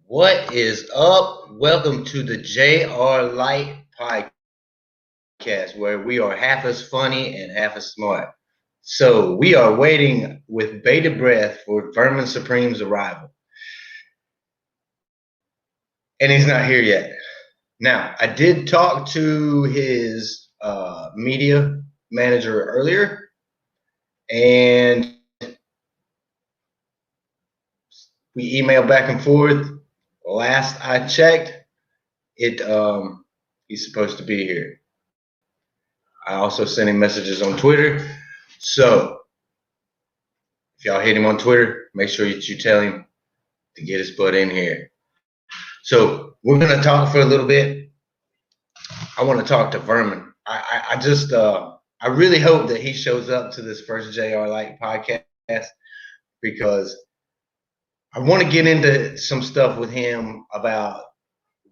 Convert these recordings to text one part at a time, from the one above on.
What is up? Welcome to the JRLite podcast, where we are half as funny and half as smart. So we are waiting with bated breath for Vermin Supreme's arrival. And he's not here yet. Now, I did talk to his media manager earlier, and we emailed back and forth. Last I checked, he's supposed to be here. I also sent him messages on Twitter. So if y'all hit him on Twitter, make sure that you tell him to get his butt in here. So we're gonna talk for a little bit. I want to talk to Vermin. I really hope that he shows up to this first JRLite podcast, because I want to get into some stuff with him about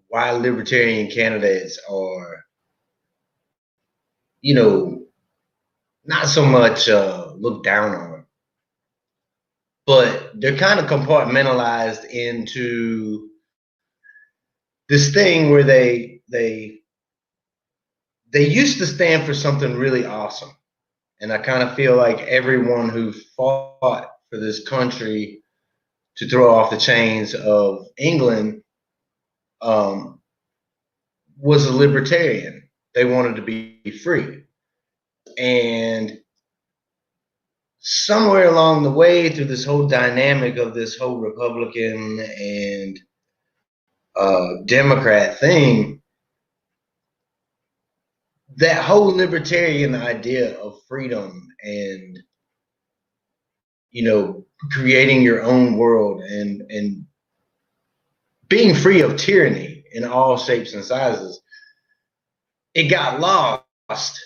why libertarian candidates are, not so much looked down on, but they're kind of compartmentalized into this thing where they used to stand for something really awesome. And I kind of feel like everyone who fought for this country to throw off the chains of England was a libertarian. They wanted to be free. And somewhere along the way, through this whole dynamic of this whole Republican and Democrat thing, that whole libertarian idea of freedom and, creating your own world and being free of tyranny in all shapes and sizes, it got lost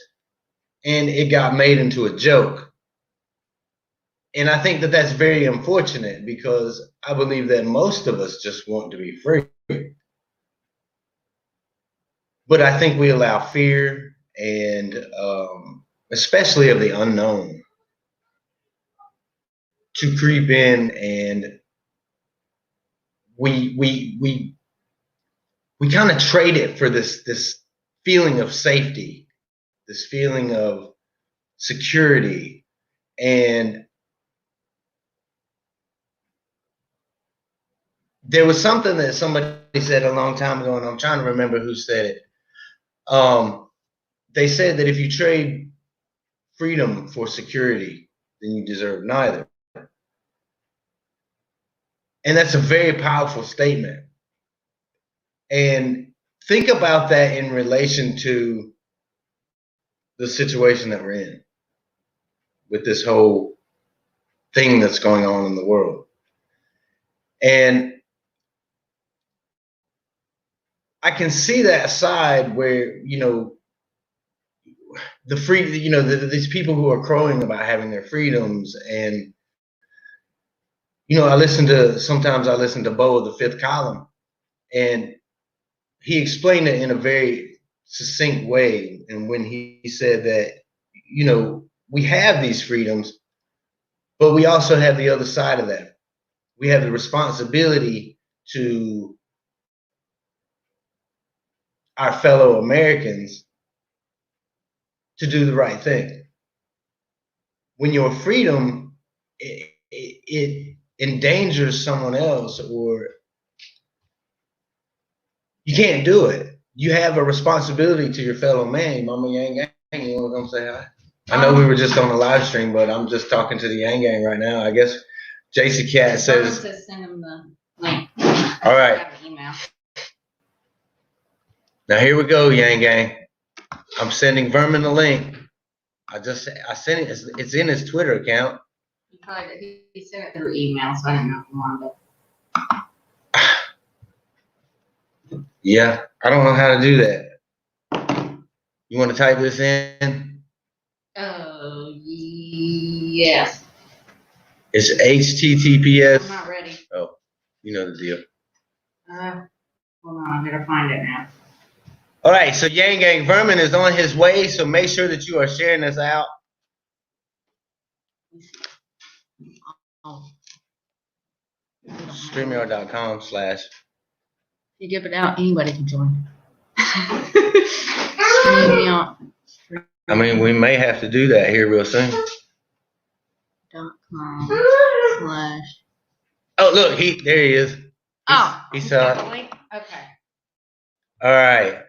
and it got made into a joke. And I think that that's very unfortunate, because I believe that most of us just want to be free. But I think we allow fear and especially of the unknown to creep in, and we kind of trade it for this feeling of safety, this feeling of security. And there was something that somebody said a long time ago, and I'm trying to remember who said it. They said that if you trade freedom for security, then you deserve neither. And that's a very powerful statement. And think about that in relation to the situation that we're in with this whole thing that's going on in the world. And I can see that side where, the free, these people who are crowing about having their freedoms. And, sometimes I listen to Bo of the Fifth Column, and he explained it in a very succinct way. And when he said that, we have these freedoms, but we also have the other side of that. We have the responsibility to our fellow Americans to do the right thing. When your freedom, it endangers someone else, or you can't do it, you have a responsibility to your fellow man. Mama Yang Gang, you want to come say hi? I know we were just on a live stream, but I'm just talking to the Yang Gang right now. I guess JC Cat says send him the link. All right. Email. Now here we go, Yang Gang. I'm sending Vermin the link. I sent it. It's in his Twitter account. He sent it through email, so I didn't know if you wanted it. Yeah, I don't know how to do that. You want to type this in? Oh, yes. It's HTTPS. I'm not ready. Oh, you know the deal. Hold on, I gotta find it now. All right, so Yang Gang, Vermin is on his way, so make sure that you are sharing this out. StreamYard.com/ You give it out, anybody can join. Stream out. I mean, we may have to do that here real soon. .com/. Oh, look, there he is. He saw it. Link? Okay. All right.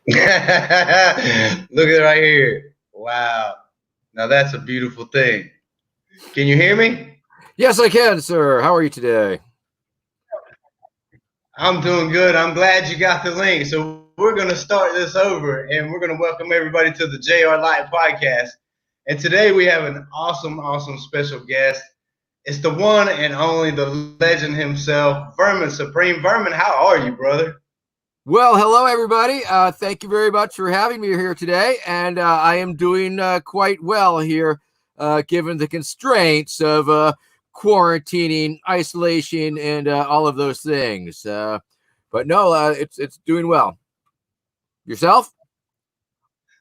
Look at it right here. Wow. Now that's a beautiful thing. Can you hear me? Yes, I can, sir. How are you today? I'm doing good. I'm glad you got the link. So we're going to start this over, and we're going to welcome everybody to the JRLite podcast. And today we have an awesome special guest. It's the one and only, the legend himself, Vermin Supreme. Vermin, how are you, brother? Well, hello, everybody. Thank you very much for having me here today. And I am doing quite well here, given the constraints of quarantining, isolation, and all of those things. But no, it's doing well. Yourself?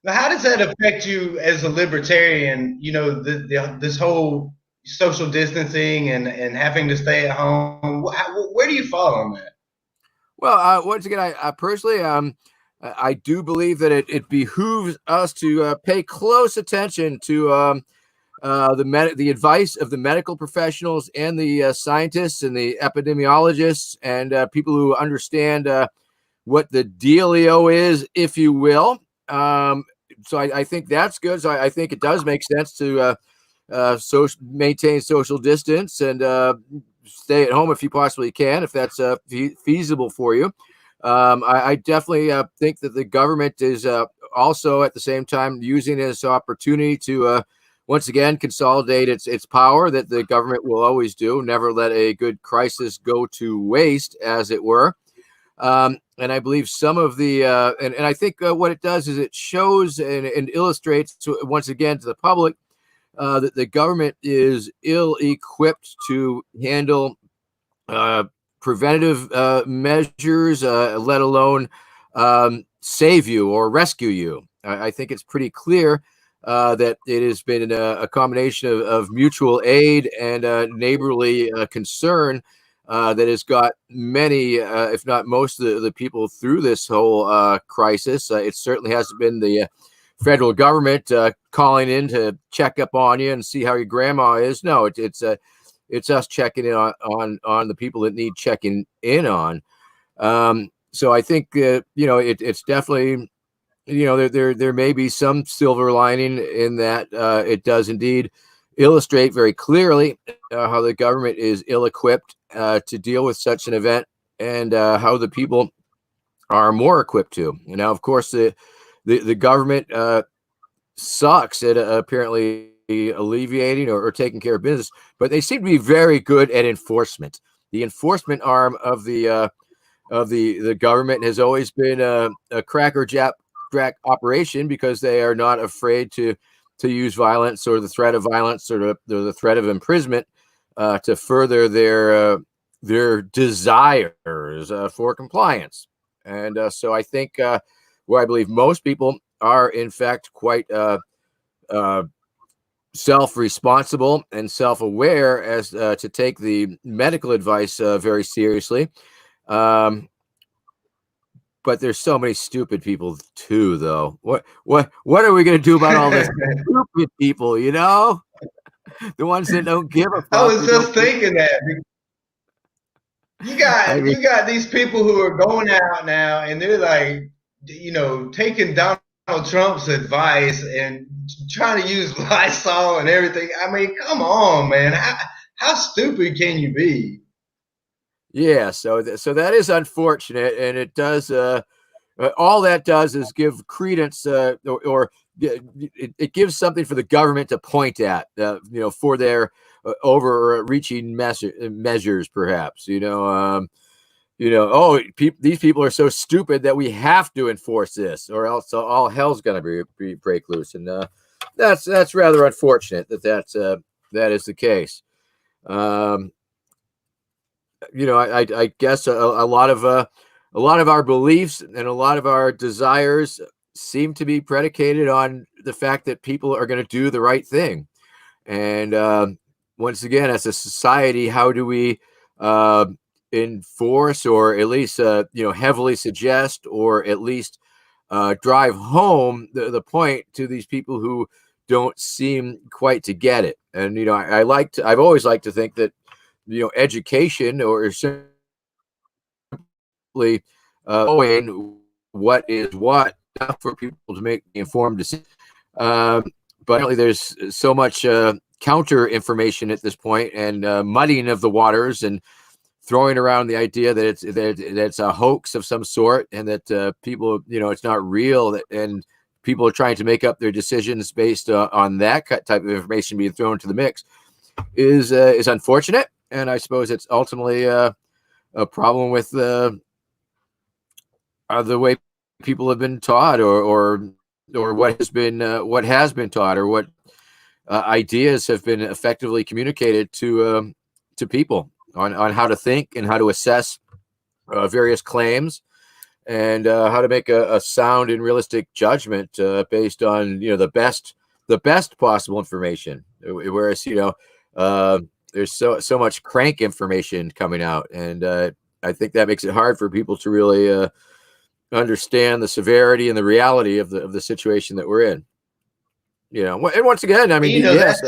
Now, how does that affect you as a libertarian? You know, this whole social distancing and having to stay at home. Where do you fall on that? Well, once again, I personally, I do believe that it behooves us to pay close attention to the advice of the medical professionals and the scientists and the epidemiologists and people who understand what the dealio is, if you will. So I think that's good. So I think it does make sense to maintain social distance and stay at home if you possibly can, if that's feasible for you. I definitely think that the government is also at the same time using this opportunity to once again consolidate its power that the government will always do. Never let a good crisis go to waste, as it were. And I believe some of the and I think what it does is it shows and illustrates once again to the public that the government is ill-equipped to handle preventative measures, let alone save you or rescue you. I think it's pretty clear that it has been a combination of mutual aid and neighborly concern that has got many, if not most of the people through this whole crisis. It certainly hasn't been the federal government calling in to check up on you and see how your grandma is. No, it's us checking in on the people that need checking in on. So I think it's definitely, there may be some silver lining in that. It does indeed illustrate very clearly how the government is ill-equipped to deal with such an event, and how the people are more equipped to. And now, of course, the government sucks at apparently alleviating or taking care of business, but they seem to be very good at enforcement. The enforcement arm of the government has always been a crackerjack operation, because they are not afraid to use violence or the threat of violence or the threat of imprisonment to further their desires for compliance. And so I think where I believe most people are in fact quite self-responsible and self-aware as to take the medical advice very seriously. But there's so many stupid people too, though. What are we gonna do about all this stupid people? The ones that don't give a fuck. I was just thinking that. You got these people who are going out now, and they're like, taking Donald Trump's advice and trying to use Lysol and everything. I mean, come on, man. How stupid can you be? Yeah, so that is unfortunate, and it does. All that does is give credence, or it gives something for the government to point at, for their overreaching measures, perhaps. These people are so stupid that we have to enforce this, or else all hell's going to break loose, and that's rather unfortunate that is the case. I guess a lot of our beliefs and a lot of our desires seem to be predicated on the fact that people are going to do the right thing. And once again, as a society, how do we enforce, or at least heavily suggest, or at least drive home the point to these people who don't seem quite to get it? And I've always liked to think that education, or simply knowing what is what, enough for people to make informed decisions. But apparently there's so much counter information at this point, and muddying of the waters, and throwing around the idea that it's a hoax of some sort, and that people, it's not real, and people are trying to make up their decisions based on that type of information being thrown into the mix, is unfortunate. And I suppose it's ultimately a problem with the way people have been taught, or what has been taught, or what ideas have been effectively communicated to people on how to think and how to assess various claims, and how to make a sound and realistic judgment based on the best possible information. Whereas there's so much crank information coming out, and I think that makes it hard for people to really understand the severity and the reality of the situation that we're in. And once again, I mean, yes,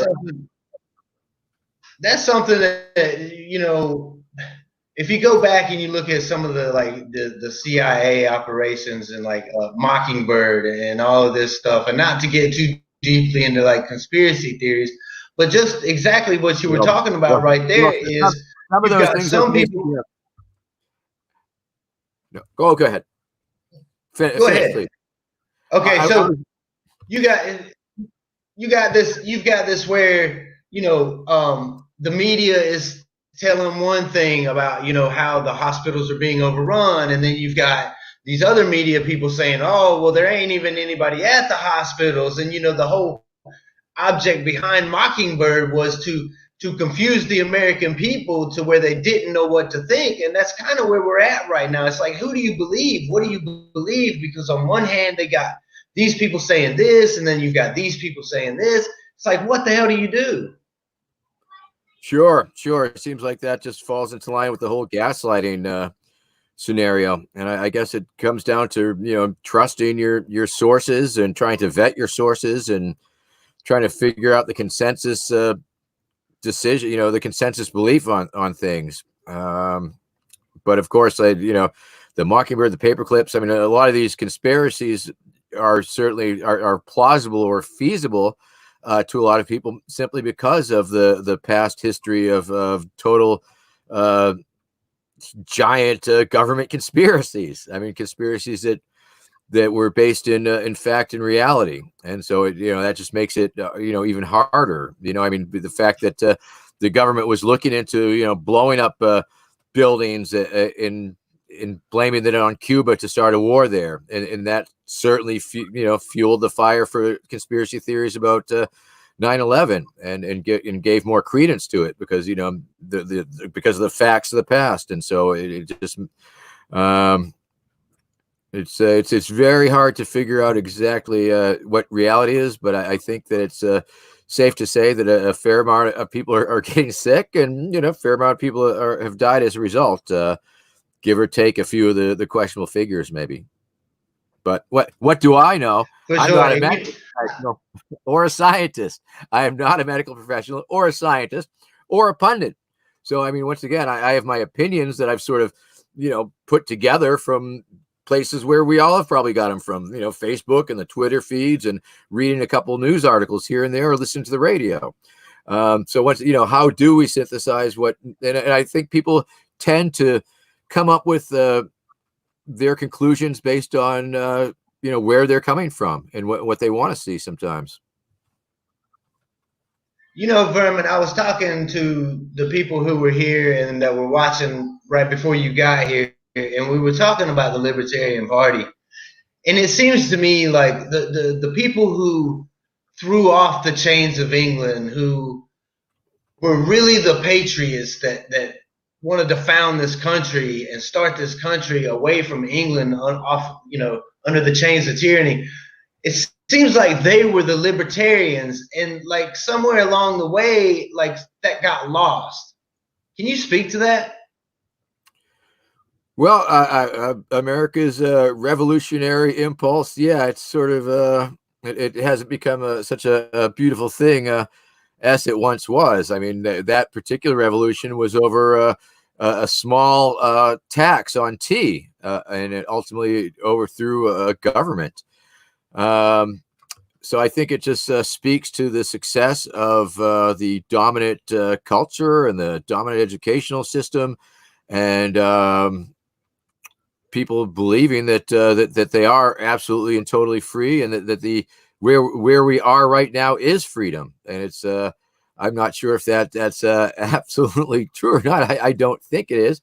that's something that if you go back and you look at some of the CIA operations, and Mockingbird and all of this stuff, and not to get too deeply into conspiracy theories, but just exactly what you were talking about right there is some of those things. Some people. Go ahead. Go ahead. Please. Okay, so you've got this where the media is telling one thing about how the hospitals are being overrun, and then you've got these other media people saying, oh, well, there ain't even anybody at the hospitals, and the whole object behind Mockingbird was to confuse the American people to where they didn't know what to think. And that's kind of where we're at right now. It's like, who do you believe? What do you believe? Because on one hand, they got these people saying this, and then you've got these people saying this. It's like, what the hell do you do? Sure. It seems like that just falls into line with the whole gaslighting scenario. And I guess it comes down to, trusting your sources, and trying to vet your sources, and trying to figure out the consensus decision, the consensus belief on things. But of course, the Mockingbird, the paper clips, I mean, a lot of these conspiracies are certainly are plausible or feasible to a lot of people, simply because of the past history of total giant government conspiracies. I mean, conspiracies that were based in fact and reality. And so that just makes it even harder. I mean, the fact that the government was looking into blowing up buildings in blaming it on Cuba to start a war there, and that certainly fueled the fire for conspiracy theories about 9/11, and gave more credence to it, because because of the facts of the past. And so it just it's very hard to figure out exactly what reality is, but I think that it's safe to say that a fair amount of people are getting sick, and a fair amount of people have died as a result, give or take a few of the questionable figures, maybe. But what do I know? I'm not a medical professional or a scientist. I am not a medical professional or a scientist or a pundit. So I mean, once again, I have my opinions that I've sort of put together from places where we all have probably got them from, Facebook and the Twitter feeds, and reading a couple news articles here and there, or listening to the radio. So once, how do we synthesize what, and I think people tend to come up with their conclusions based on, where they're coming from, and what they want to see sometimes. Vermin, I was talking to the people who were here and that were watching right before you got here, and we were talking about the Libertarian Party. And it seems to me like the people who threw off the chains of England, who were really the patriots that wanted to found this country and start this country away from England, under the chains of tyranny, it seems like they were the libertarians, and like somewhere along the way, like that got lost. Can you speak to that? Well, America's revolutionary impulse, yeah, it's sort of it hasn't become such a beautiful thing as it once was. I mean, that particular revolution was over a small tax on tea, and it ultimately overthrew a government. So I think it just speaks to the success of the dominant culture and the dominant educational system, and people believing that that they are absolutely and totally free, and that the where we are right now is freedom. And it's I'm not sure if that's absolutely true or not. I don't think it is.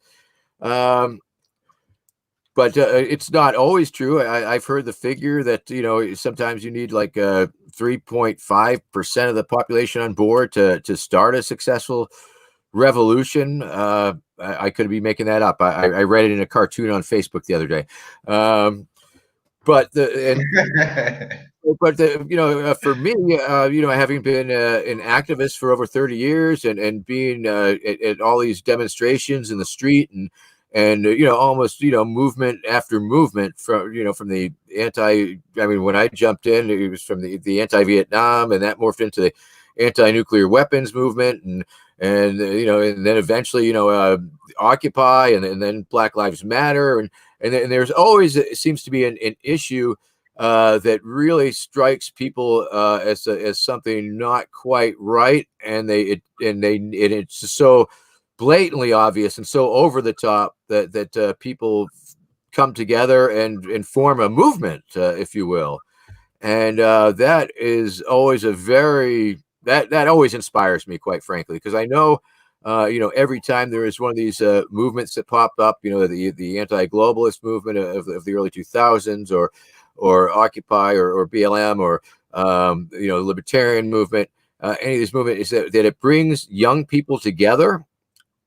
But it's not always true. I've heard the figure that, you know, sometimes you need like 3.5% of the population on board to start a successful revolution. I could be making that up. I read it in a cartoon on Facebook the other day. But you know, for me, you know, having been an activist for over 30 years and being at all these demonstrations in the street and you know, almost, you know, movement after movement from, you know, from the I mean, when I jumped in, it was from the anti-Vietnam, and that morphed into the anti-nuclear weapons movement, and you know, and then eventually, you know, Occupy, and then Black Lives Matter, and there's always, it seems to be an issue that really strikes people as something not quite right, and it's just so blatantly obvious and so over the top that people come together and form a movement, if you will. And that is always a very that always inspires me, quite frankly, because I know, you know, every time there is one of these movements that popped up, you know, the anti-globalist movement of the early 2000s, or Occupy, or BLM, or you know, the libertarian movement, any of these movements, is that it brings young people together.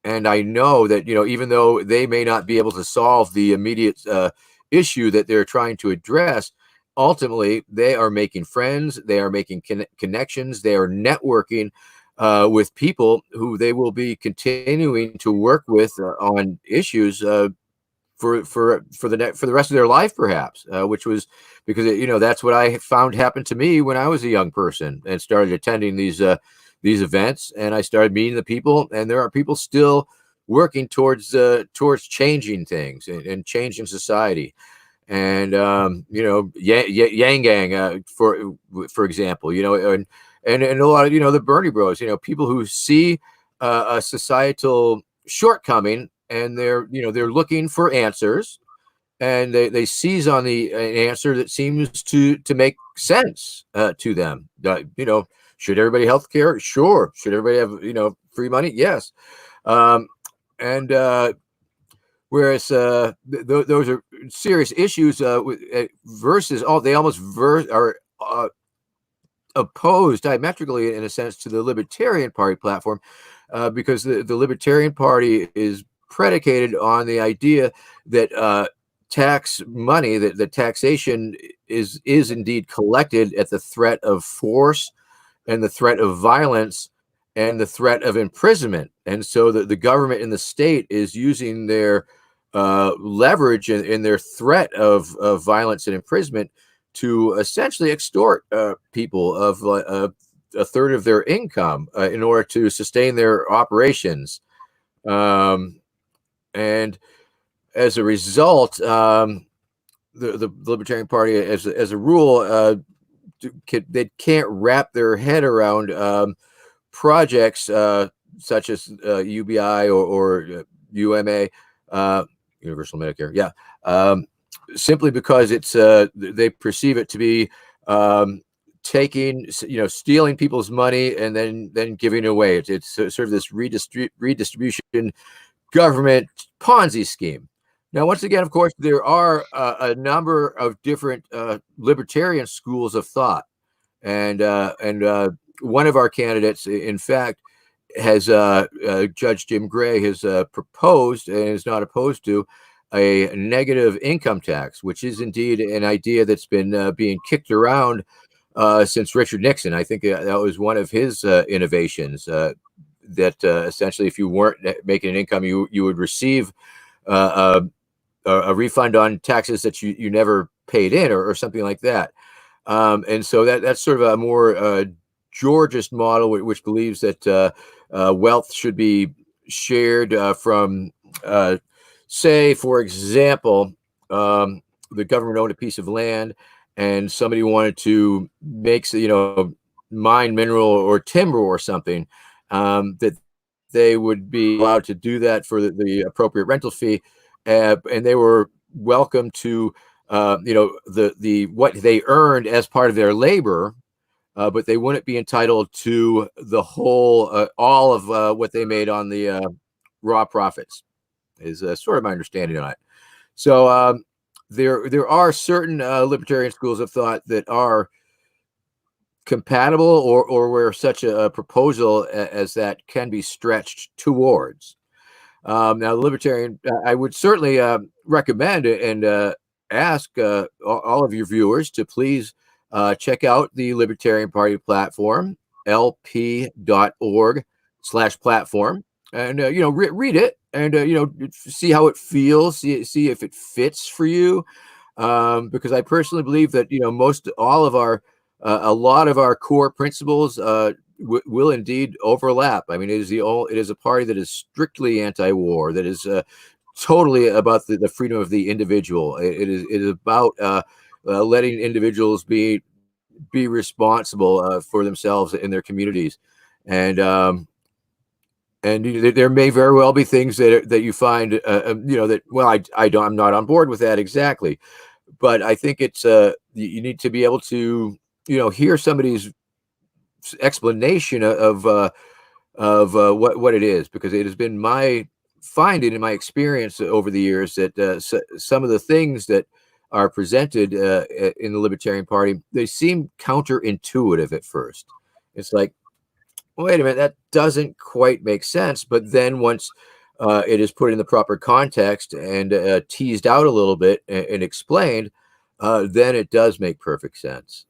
And I know that, you know, even though they may not be able to solve the immediate issue that they're trying to address, ultimately they are making friends, they are making connections, they are networking with people who they will be continuing to work with on issues for the rest of their life, perhaps, which was because you know, that's what I found happened to me when I was a young person and started attending these events, and I started meeting the people, and there are people still working towards changing things and changing society. And you know, Yang Gang, for example, you know, and a lot of, you know, the Bernie Bros, you know, people who see a societal shortcoming, and they're, you know, they're looking for answers, and they seize on an answer that seems to make sense to them. You know, should everybody health care? Sure. Should everybody have, you know, free money? Yes. And whereas those are serious issues versus they almost are opposed diametrically, in a sense, to the Libertarian Party platform, because the Libertarian Party is predicated on the idea that tax money, that the taxation is indeed collected at the threat of force, and the threat of violence, and the threat of imprisonment. And so the government and the state is using their leverage and their threat of violence and imprisonment to essentially extort people of a third of their income in order to sustain their operations. And as a result, the Libertarian Party, as a rule, they can't wrap their head around projects such as UBI or UMA, Universal Medicare. Yeah. Simply because it's they perceive it to be taking, you know, stealing people's money and then giving it away. It's sort of this redistribution government Ponzi scheme. Now, once again, of course, there are a number of different libertarian schools of thought, and one of our candidates, in fact, has Judge Jim Gray has proposed and is not opposed to a negative income tax, which is indeed an idea that's been being kicked around since Richard Nixon. I think that was one of his innovations, that essentially if you weren't making an income, you would receive a refund on taxes that you never paid in, or something like that. And so that's sort of a more Georgist model, which believes that wealth should be shared from, say, for example, the government owned a piece of land and somebody wanted to make, mine mineral or timber or something, that they would be allowed to do that for the appropriate rental fee, and they were welcome to the what they earned as part of their labor, but they wouldn't be entitled to the whole all of what they made on the raw profits, is sort of my understanding on it. So there are certain libertarian schools of thought that are compatible, or where such a proposal as that can be stretched towards. Now, the libertarian, I would certainly recommend and ask all of your viewers to please check out the Libertarian Party platform, lp.org/platform, and read it, and see how it feels, see if it fits for you, because I personally believe that a lot of our core principles will indeed overlap. I mean, it is a party that is strictly anti-war, that is totally about the freedom of the individual. It is about letting individuals be responsible for themselves in their communities, and there may very well be things that you find that, well, I'm not on board with that exactly, but I think it's you need to be able to hear somebody's explanation of what it is, because it has been my finding in my experience over the years that some of the things that are presented in the Libertarian Party, they seem counterintuitive at first. It's like, wait a minute, that doesn't quite make sense. But then once it is put in the proper context and teased out a little bit and explained, then it does make perfect sense.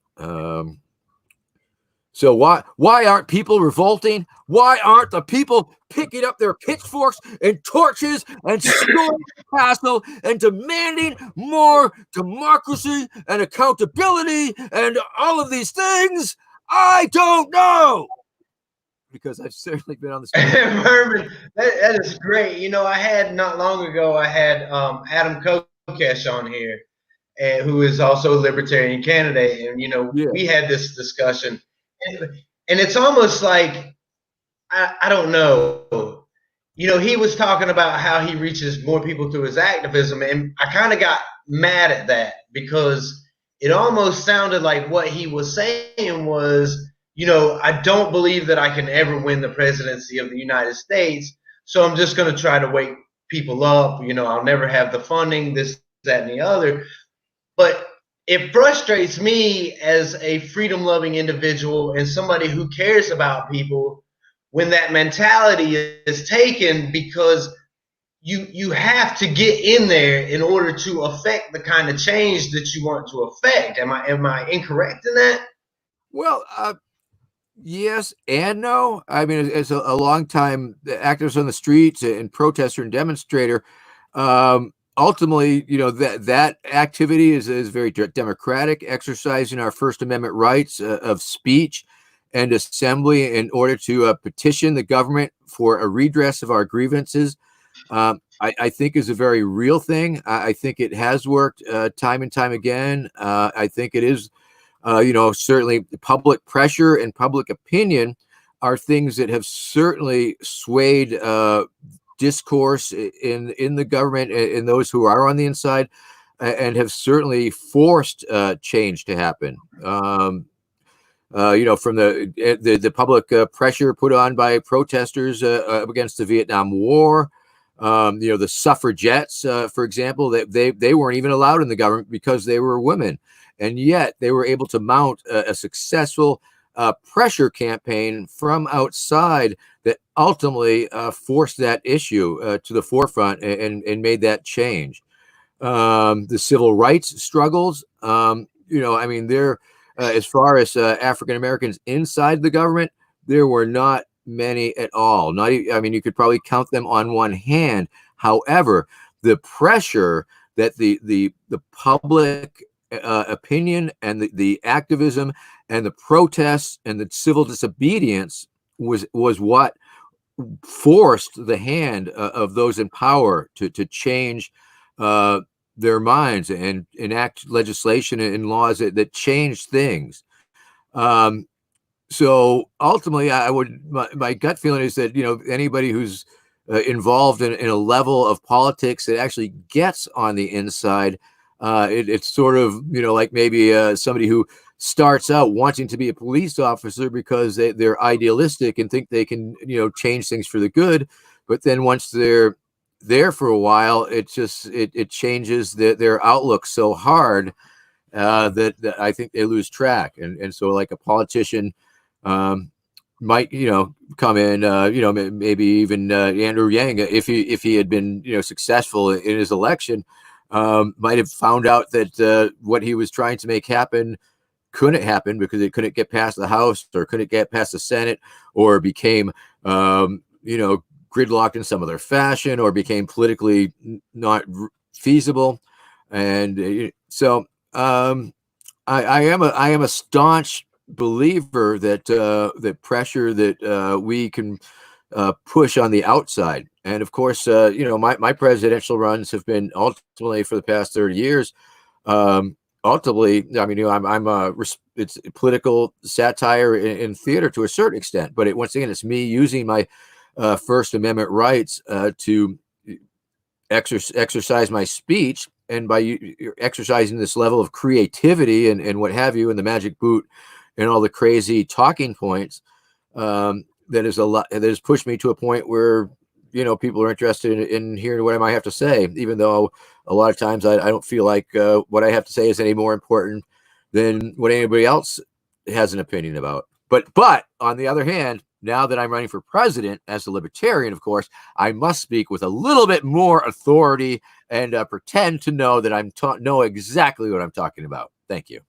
So why aren't people revolting? Why aren't the people picking up their pitchforks and torches and storming the castle and demanding more democracy and accountability and all of these things? I don't know, because I've certainly been on the street. Vermin, that is great. I had not long ago, I had Adam Kokesh on here, who is also a libertarian candidate, and we had this discussion, and it's almost like I don't know. He was talking about how he reaches more people through his activism, and I kind of got mad at that, because it almost sounded like what he was saying was, I don't believe that I can ever win the presidency of the United States, so I'm just going to try to wake people up. I'll never have the funding, this, that, and the other. But it frustrates me as a freedom-loving individual and somebody who cares about people when that mentality is taken, because you have to get in there in order to affect the kind of change that you want to affect. Am I incorrect in that? Well, yes and no. I mean, as a long time activist on the streets and protester and demonstrator, ultimately, that activity is very democratic, exercising our First Amendment rights of speech and assembly in order to petition the government for a redress of our grievances. I think is a very real thing. I think it has worked time and time again. I think it is, certainly public pressure and public opinion are things that have certainly swayed discourse in the government and those who are on the inside, and have certainly forced change to happen. From the public pressure put on by protesters against the Vietnam War, the suffragettes, for example, they weren't even allowed in the government because they were women, and yet they were able to mount a successful pressure campaign from outside that ultimately forced that issue to the forefront and made that change. The civil rights struggles, as far as African Americans inside the government, there were not many at all. Not I mean, you could probably count them on one hand. However, the pressure that the public opinion and the activism and the protests and the civil disobedience was what forced the hand of those in power to change their minds and enact legislation and laws that changed things. So ultimately, my gut feeling is that, anybody who's involved in a level of politics that actually gets on the inside, it's sort of, like maybe somebody who starts out wanting to be a police officer because they're idealistic and think they can, change things for the good. But then once they're there for a while, it changes their outlook so hard that I think they lose track. And so like a politician might, come in, maybe even Andrew Yang, if he had been, successful in his election, might have found out that what he was trying to make happen couldn't happen because it couldn't get past the House or couldn't get past the Senate, or became, gridlocked in some other fashion, or became politically not feasible. And so I am a staunch believer that that pressure that we can push on the outside. And of course, my presidential runs have been ultimately for the past 30 years. Ultimately, I mean, it's political satire in theater to a certain extent, but once again, it's me using my First Amendment rights to exercise my speech, and by exercising this level of creativity and what have you, and the magic boot and all the crazy talking points, that has pushed me to a point where people are interested in hearing what I might have to say, even though a lot of times I don't feel like what I have to say is any more important than what anybody else has an opinion about. But on the other hand, now that I'm running for president as a libertarian, of course, I must speak with a little bit more authority and pretend to know that know exactly what I'm talking about. Thank you.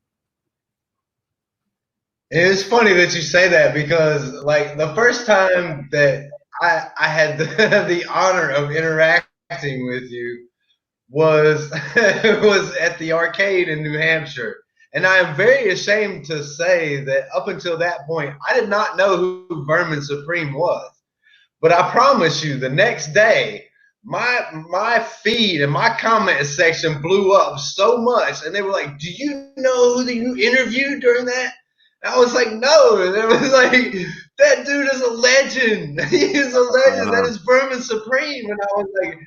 It's funny that you say that, because like the first time that I had the honor of interacting with you was was at the arcade in New Hampshire. And I am very ashamed to say that up until that point, I did not know who Vermin Supreme was. But I promise you, the next day, my feed and my comment section blew up so much, and they were like, "Do you know who you interviewed during that?" And I was like, "No." And it was like, "That dude is a legend. He is a legend. That is Vermin Supreme." And I was like,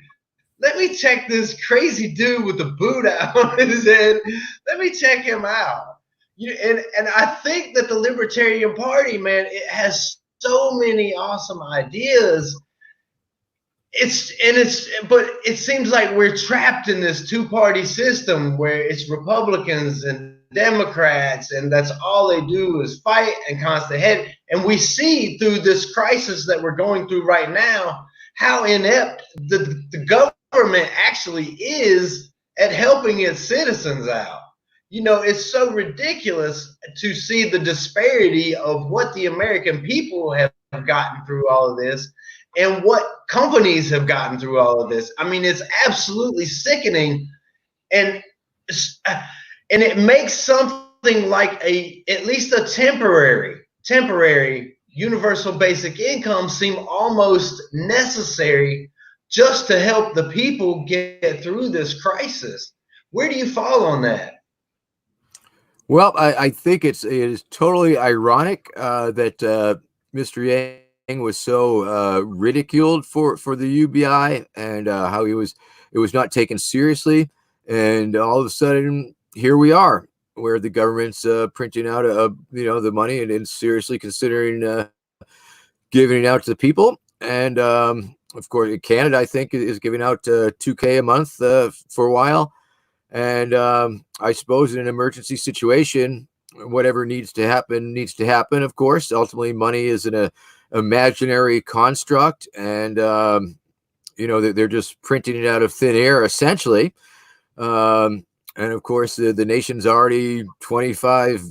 let me check this crazy dude with the boot out on his head. Let me check him out. And I think that the Libertarian Party, man, it has so many awesome ideas. But it seems like we're trapped in this two-party system where it's Republicans and Democrats, and that's all they do is fight and constant head. And we see through this crisis that we're going through right now how inept the government actually is at helping its citizens out. It's so ridiculous to see the disparity of what the American people have gotten through all of this and what companies have gotten through all of this. I mean, it's absolutely sickening, and it makes something like at least a temporary universal basic income seem almost necessary just to help the people get through this crisis. Where do you fall on that? Well, I think it is totally ironic that Mr. Yang was so ridiculed for the UBI, and how it was not taken seriously, and all of a sudden here we are, where the government's printing out the money and seriously considering giving it out to the people. And of course, Canada, I think, is giving out $2,000 a month for a while. And I suppose in an emergency situation, whatever needs to happen, of course. Ultimately, money is an imaginary construct, and they're just printing it out of thin air, essentially. And of course, the nation's already 25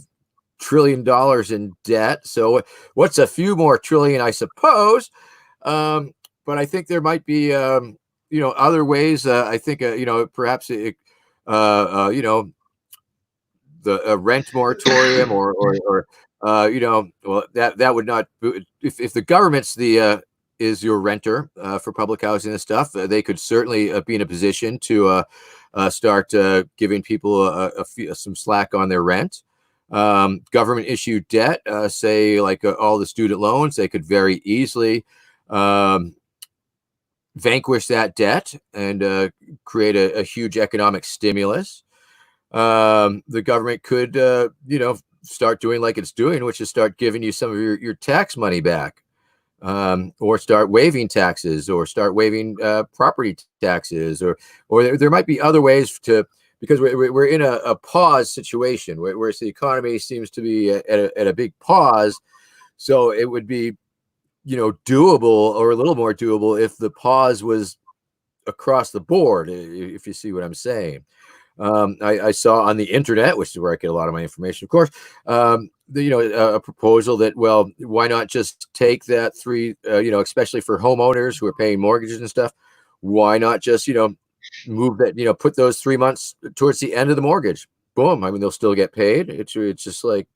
trillion in debt. So what's a few more trillion, I suppose. But I think there might be, other ways. I think, perhaps the rent moratorium or well, that would not, if the government's is your renter for public housing and stuff, they could certainly be in a position to start giving people some slack on their rent. Government issued debt, say like all the student loans, they could very easily vanquish that debt and create a huge economic stimulus. The government could, start doing like it's doing, which is start giving you some of your tax money back, or start waiving taxes, or start waiving property taxes, or there might be other ways to, because we're in a pause situation where the economy seems to be at a big pause. So it would be, doable, or a little more doable, if the pause was across the board, if you see what I'm saying. I saw on the internet, which is where I get a lot of my information, of course, a proposal that, well, why not just take that especially for homeowners who are paying mortgages and stuff, why not just, move that, put those 3 months towards the end of the mortgage. Boom. I mean, they'll still get paid. It's just like,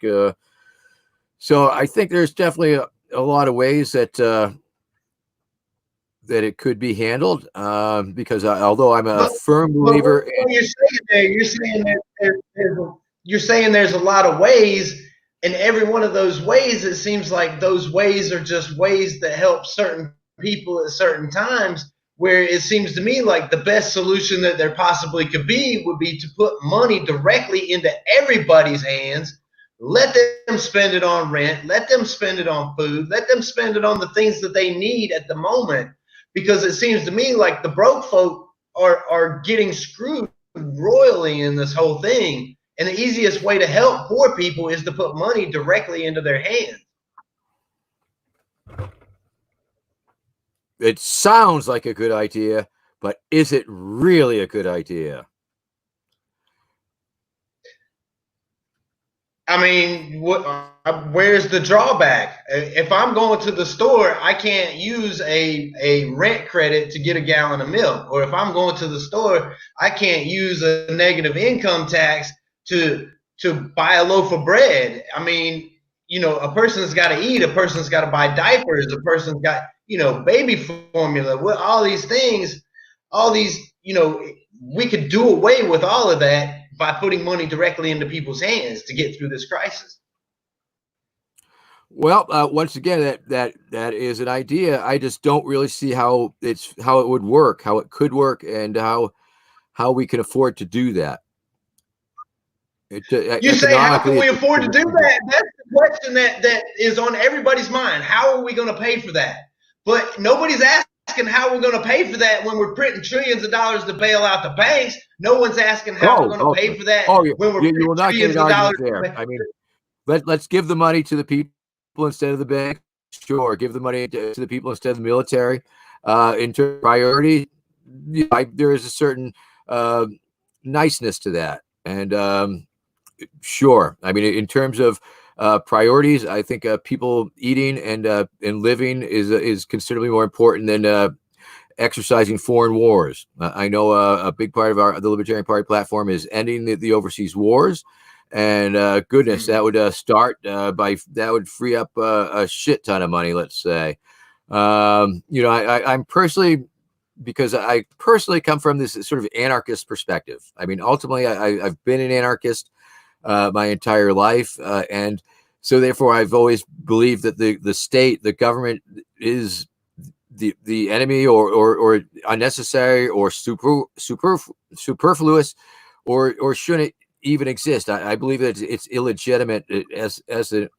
so I think there's definitely a lot of ways that it could be handled, because although I'm a firm believer, you're saying there's a lot of ways, and every one of those ways, it seems like those ways are just ways that help certain people at certain times, where it seems to me like the best solution that there possibly could be would be to put money directly into everybody's hands. Let them spend it on rent. Let them spend it on food. Let them spend it on the things that they need at the moment. Because it seems to me like the broke folk are getting screwed royally in this whole thing. And the easiest way to help poor people is to put money directly into their hands. It sounds like a good idea, but is it really a good idea? I mean, where's the drawback? If I'm going to the store, I can't use a rent credit to get a gallon of milk. Or if I'm going to the store, I can't use a negative income tax to buy a loaf of bread. I mean, a person's got to eat. A person's got to buy diapers. A person's got, baby formula. All these things, we could do away with all of that by putting money directly into people's hands to get through this crisis. Well, once again, that is an idea. I just don't really see how it would work, how it could work, and how we can afford to do that. You say, how can we afford to do that? That's the question that is on everybody's mind. How are we going to pay for that? But nobody's asking how we're going to pay for that when we're printing trillions of dollars to bail out the banks. No one's asking how we're going to pay for that when we're printing trillions of dollars there. I mean, let's give the money to the people instead of the bank. Sure, give the money to the people instead of the military. In terms of priority, there is a certain niceness to that, and sure. I mean, in terms of priorities, I think people eating and living is considerably more important than exercising foreign wars. I know a big part of the Libertarian Party platform is ending the overseas wars, and goodness, that would that would free up a shit ton of money. Let's say, I'm personally, because I personally come from this sort of anarchist perspective. I mean, ultimately, I've been an anarchist my entire life, and so therefore I've always believed that the state, the government, is the enemy, or unnecessary, or superfluous, or shouldn't even exist. I believe that it's illegitimate as a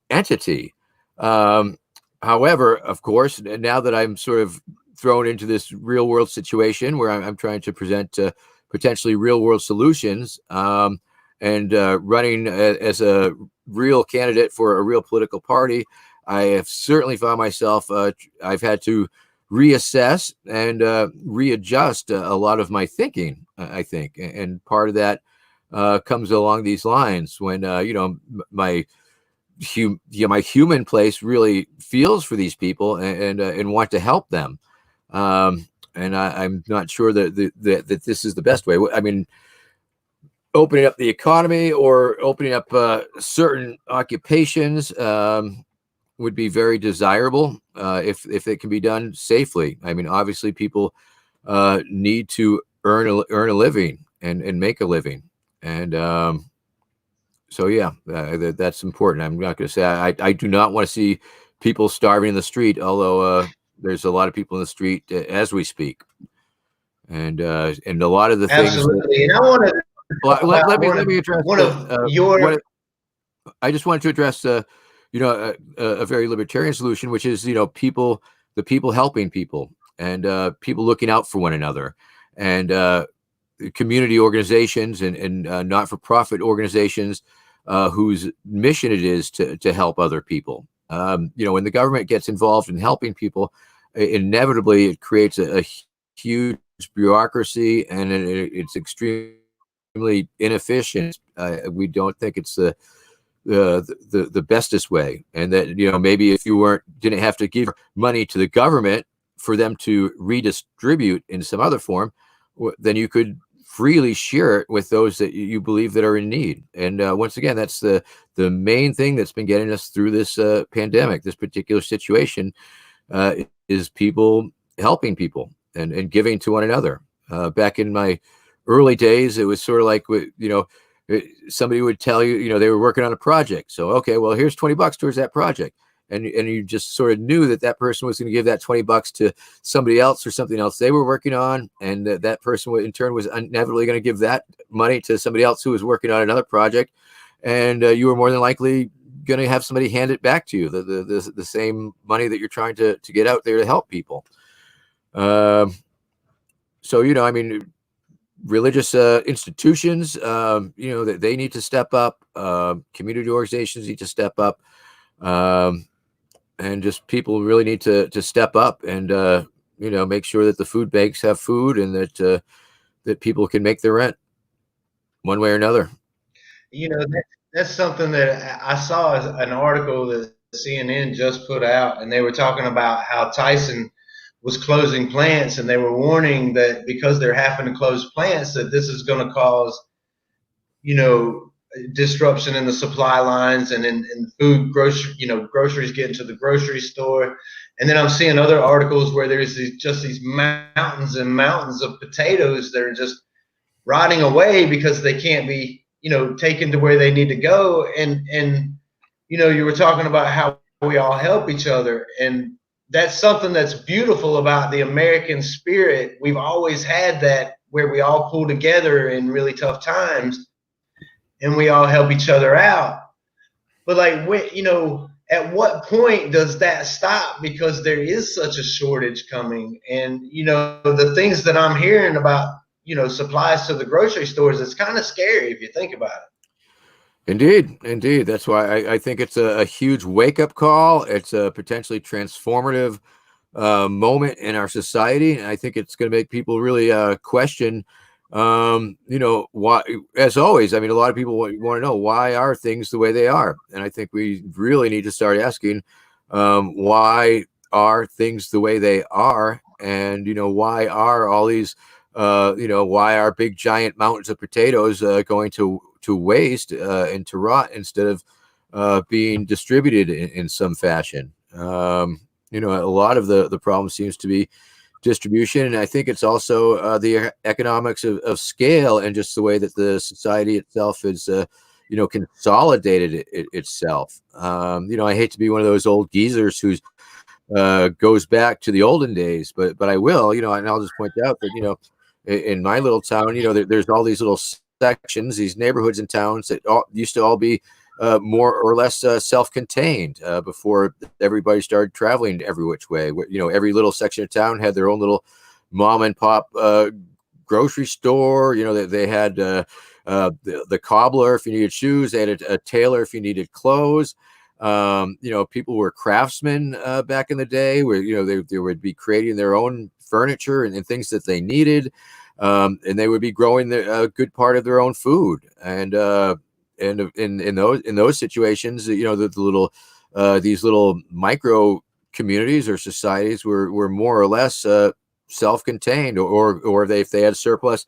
entity. However, of course, now that I'm sort of thrown into this real world situation where I'm trying to present potentially real world solutions, and running as a real candidate for a real political party, I have certainly found myself, I've had to reassess and readjust a lot of my thinking, I think. And part of that comes along these lines when my human place really feels for these people and want to help them. And I'm not sure that this is the best way. I mean, opening up the economy or opening up certain occupations would be very desirable if it can be done safely. I mean, obviously, people need to earn a living and make a living, and so yeah, that's important. I'm not going to say I do not want to see people starving in the street, although there's a lot of people in the street as we speak, and a lot of the things. Absolutely, and I want to. Let me address one of your. I just wanted to address a very libertarian solution, which is the people helping people and people looking out for one another, and community organizations and not-for-profit organizations whose mission it is to help other people. When the government gets involved in helping people, inevitably it creates a huge bureaucracy, and it's extremely inefficient. We don't think it's the bestest way, and that maybe if you didn't have to give money to the government for them to redistribute in some other form, then you could freely share it with those that you believe that are in need. And once again, that's the main thing that's been getting us through this pandemic, this particular situation, is people helping people and giving to one another. Back in my early days, it was sort of like, somebody would tell you, they were working on a project. So, okay, well, here's $20 towards that project. And you just sort of knew that person was going to give that $20 to somebody else or something else they were working on. And that person in turn was inevitably going to give that money to somebody else who was working on another project. And you were more than likely going to have somebody hand it back to you, the same money that you're trying to get out there to help people. So, I mean, religious institutions, that they need to step up. Community organizations need to step up. And just people really need to step up and make sure that the food banks have food and that people can make their rent one way or another. That's something that I saw as an article that CNN just put out, and they were talking about how Tyson was closing plants, and they were warning that because they're having to close plants, that this is going to cause disruption in the supply lines and in food, groceries getting to the grocery store. And then I'm seeing other articles where there's these mountains and mountains of potatoes that are just rotting away because they can't be taken to where they need to go. And you were talking about how we all help each other, and that's something that's beautiful about the American spirit. We've always had that, where we all pull together in really tough times and we all help each other out. But at what point does that stop? Because there is such a shortage coming, and the things that I'm hearing about, supplies to the grocery stores, it's kind of scary if you think about it. Indeed. That's why I think it's a huge wake-up call. It's a potentially transformative moment in our society, and I think it's going to make people really question why. As always, I mean, a lot of people want to know, why are things the way they are? And I think we really need to start asking, why are things the way they are? And why are all these why are big giant mountains of potatoes going to waste and to rot instead of being distributed in some fashion? A lot of the problem seems to be distribution, and I think it's also the economics of scale, and just the way that the society itself is consolidated itself. I hate to be one of those old geezers who's goes back to the olden days, but I will, and I'll just point out that in my little town, there's all these little sections, these neighborhoods and towns that used to all be more or less self-contained before everybody started traveling every which way. Every little section of town had their own little mom and pop grocery store. They had the cobbler if you needed shoes. They had a tailor if you needed clothes. People were craftsmen back in the day, where they would be creating their own furniture and things that they needed. and they would be growing a good part of their own food. And in those situations, the little these little micro communities or societies were more or less self-contained, or if they had surplus,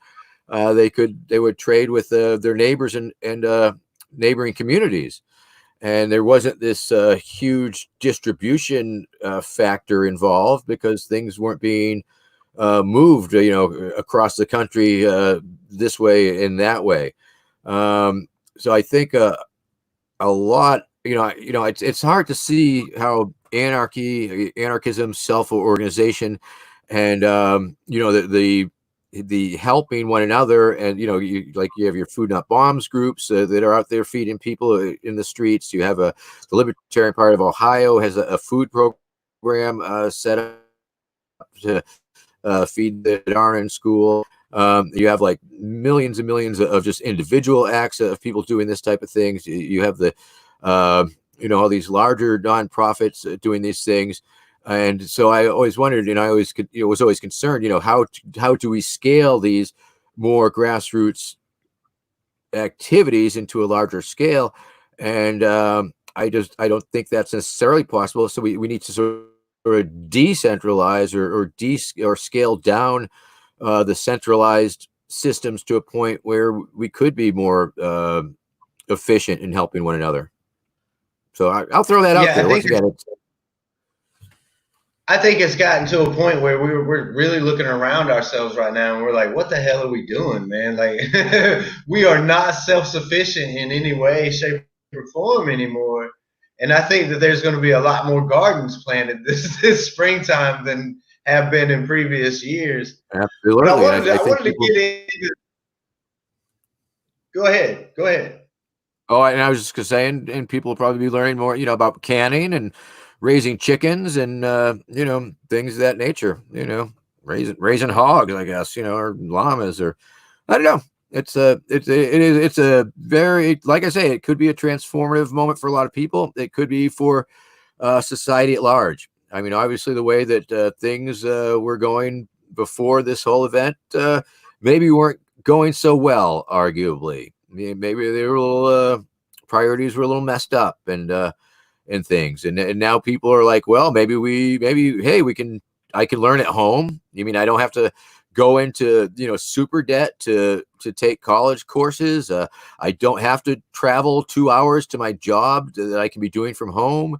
they would trade with their neighbors and neighboring communities. And there wasn't this huge distribution factor involved, because things weren't being moved, across the country this way and that way. So I think a lot, it's hard to see how anarchism, self-organization, and the helping one another, and you have your Food Not Bombs groups that are out there feeding people in the streets. You have the Libertarian Party of Ohio has a food program set up to feed the darn in school. You have like millions and millions of just individual acts of people doing this type of things. You have the all these larger nonprofits doing these things. And so I always wondered, and I always was always concerned, how do we scale these more grassroots activities into a larger scale? And I don't think that's necessarily possible. So we need to sort of decentralize or scale down the centralized systems to a point where we could be more efficient in helping one another. So I'll throw that out there. Once again, I think it's gotten to a point where we're really looking around ourselves right now, and we're like, what the hell are we doing, man? Like, we are not self-sufficient in any way, shape, or form anymore. And I think that there's going to be a lot more gardens planted this springtime than have been in previous years. Absolutely. But I wanted to get into. Go ahead. Oh, and I was just going to say, and people will probably be learning more, about canning and raising chickens and things of that nature. Raising hogs, I guess, or llamas, or I don't know. It's a very, like I say, it could be a transformative moment for a lot of people. It could be for society at large. I mean, obviously, the way that things were going before this whole event maybe weren't going so well, arguably. Maybe they were a little priorities were a little messed up, and things, and now people are like, well, maybe hey, I can learn at home. You mean I don't have to go into super debt to take college courses? I don't have to travel 2 hours to my job that I can be doing from home.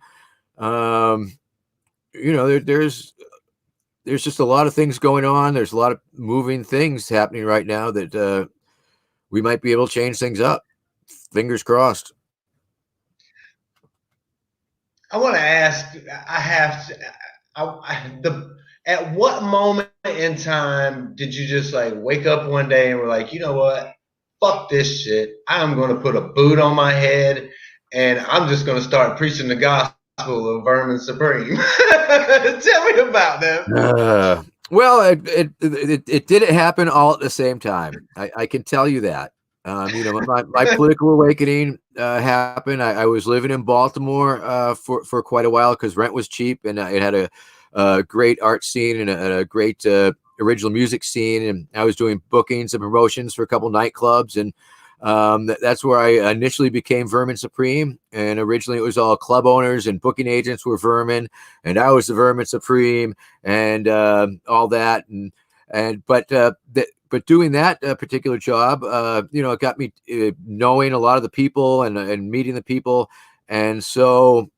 There's just a lot of things going on. There's a lot of moving things happening right now that we might be able to change things up. Fingers crossed. I want to ask. At what moment in time did you just like wake up one day and were like, you know what? Fuck this shit. I'm going to put a boot on my head and I'm just going to start preaching the gospel of Vermin Supreme. Tell me about that. Well, it didn't happen all at the same time. I can tell you that. My political awakening happened. I was living in Baltimore for quite a while because rent was cheap, and it had a great art scene and a great original music scene. And I was doing bookings and promotions for a couple nightclubs, and that's where I initially became Vermin Supreme. And originally it was all club owners and booking agents were Vermin, and I was the Vermin Supreme, and all that. But doing that particular job, it got me knowing a lot of the people and meeting the people. And so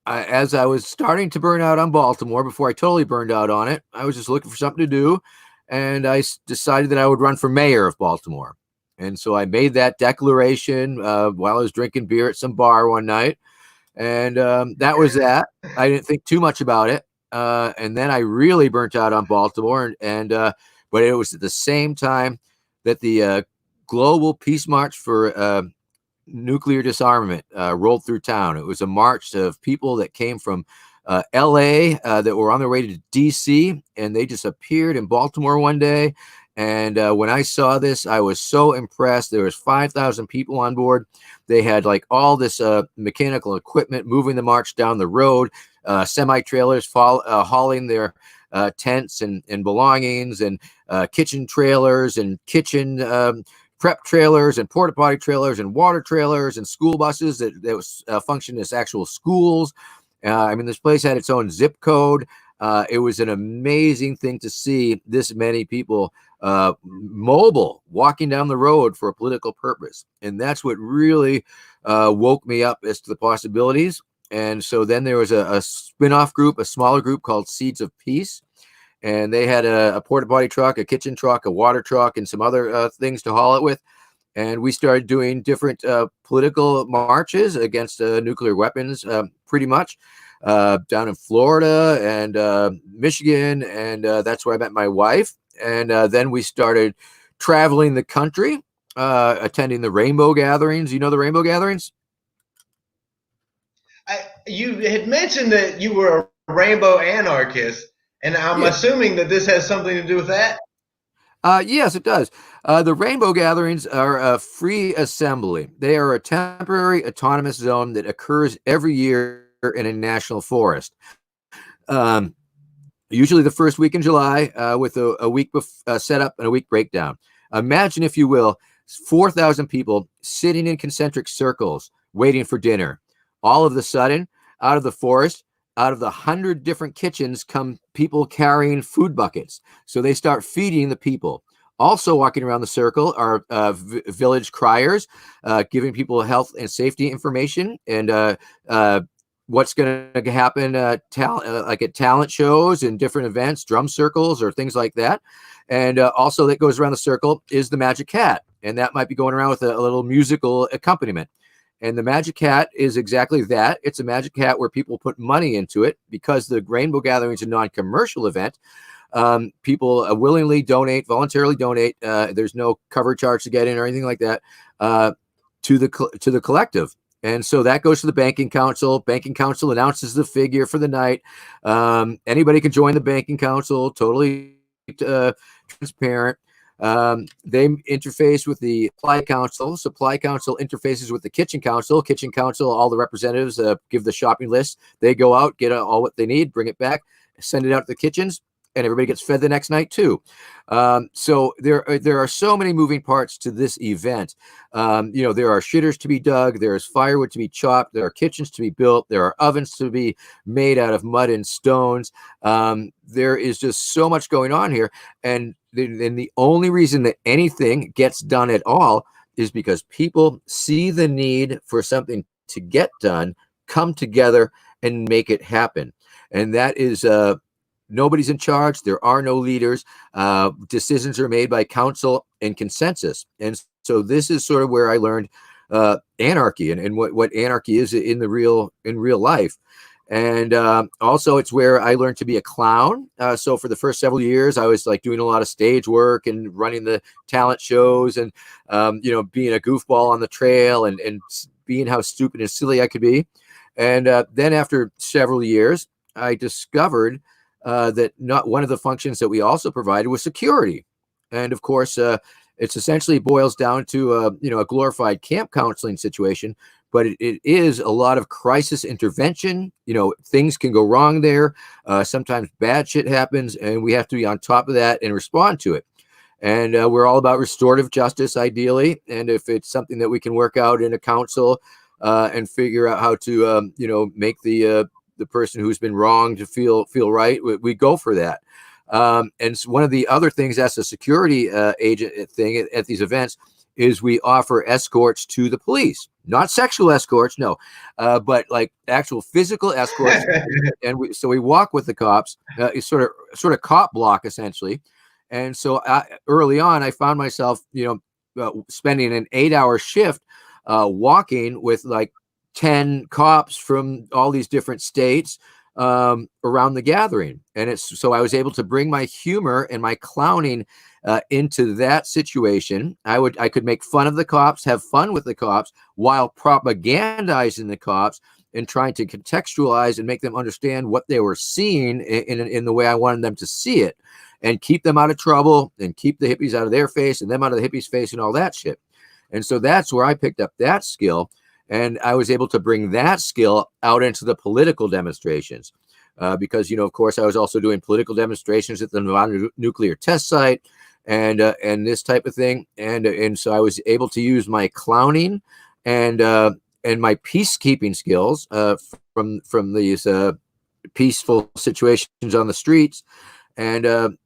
as I was starting to burn out on Baltimore, before I totally burned out on it, I was just looking for something to do. And I decided that I would run for mayor of Baltimore. And so I made that declaration while I was drinking beer at some bar one night. And that was that. I didn't think too much about it. And then I really burnt out on Baltimore. But it was at the same time that the global peace march for nuclear disarmament rolled through town. It was a march of people that came from LA that were on their way to DC, and they just appeared in Baltimore one day. And when I saw this, I was so impressed. There was 5,000 people on board. They had like all this mechanical equipment moving the march down the road, semi-trailers hauling their tents and belongings and kitchen trailers and kitchen prep trailers and porta potty trailers and water trailers and school buses that was functioned as actual schools. I mean, this place had its own zip code. It was an amazing thing to see this many people mobile, walking down the road for a political purpose. And that's what really woke me up as to the possibilities. And so then there was a spin-off group, a smaller group called Seeds of Peace. And they had a porta potty truck, a kitchen truck, a water truck, and some other things to haul it with. And we started doing different political marches against nuclear weapons, pretty much, down in Florida and Michigan. And that's where I met my wife. And then we started traveling the country, attending the rainbow gatherings. You know the rainbow gatherings? You had mentioned that you were a rainbow anarchist, and I'm assuming that this has something to do with that. Yes, it does. The rainbow gatherings are a free assembly. They are a temporary autonomous zone that occurs every year in a national forest. Usually the first week in July, with a week setup and a week breakdown. Imagine, if you will, 4,000 people sitting in concentric circles waiting for dinner. All of a sudden, out of the forest, out of the 100 different kitchens come people carrying food buckets. So they start feeding the people. Also walking around the circle are village criers, giving people health and safety information and what's going to happen like at talent shows and different events, drum circles or things like that. And also that goes around the circle is the magic hat. And that might be going around with a little musical accompaniment. And the magic hat is exactly that. It's a magic hat where people put money into it because the Rainbow Gathering is a non-commercial event. People willingly donate, voluntarily donate. There's no cover charge to get in or anything like that to the collective. And so that goes to the banking council. Banking council announces the figure for the night. Anybody can join the banking council, totally transparent. They interface with the supply council. Supply council interfaces with the kitchen council. Kitchen council, all the representatives give the shopping list. They go out, get all what they need, bring it back, send it out to the kitchens, and everybody gets fed the next night too. So there are so many moving parts to this event. There are shitters to be dug. There is firewood to be chopped. There are kitchens to be built. There are ovens to be made out of mud and stones. There is just so much going on here. And the only reason that anything gets done at all is because people see the need for something to get done, come together and make it happen. And that is nobody's in charge. There are no leaders. Decisions are made by council and consensus. And so this is sort of where I learned anarchy and what anarchy is in real life. And also it's where I learned to be a clown. So for the first several years, I was like doing a lot of stage work and running the talent shows and, being a goofball on the trail and being how stupid and silly I could be. And then after several years, I discovered that not one of the functions that we also provided was security. And of course, it's essentially boils down to a glorified camp counseling situation, but it is a lot of crisis intervention. Things can go wrong there. Sometimes bad shit happens, and we have to be on top of that and respond to it. And we're all about restorative justice, ideally. And if it's something that we can work out in a council and figure out how to, make the person who's been wronged to feel right, we go for that. And so one of the other things as a security agent thing at these events is we offer escorts to the police, not sexual escorts, no, but like actual physical escorts. And so we walk with the cops, it's sort of cop block essentially. And so early on, I found myself, spending an 8-hour shift walking with like 10 cops from all these different states around the gathering. And so I was able to bring my humor and my clowning into that situation. I could make fun of the cops, have fun with the cops while propagandizing the cops and trying to contextualize and make them understand what they were seeing in the way I wanted them to see it, and keep them out of trouble and keep the hippies out of their face and them out of the hippies' face and all that shit. And so that's where I picked up that skill. And I was able to bring that skill out into the political demonstrations. because, of course, I was also doing political demonstrations at the Nevada nuclear test site and this type of thing. And so I was able to use my clowning and my peacekeeping skills from these peaceful situations on the streets, and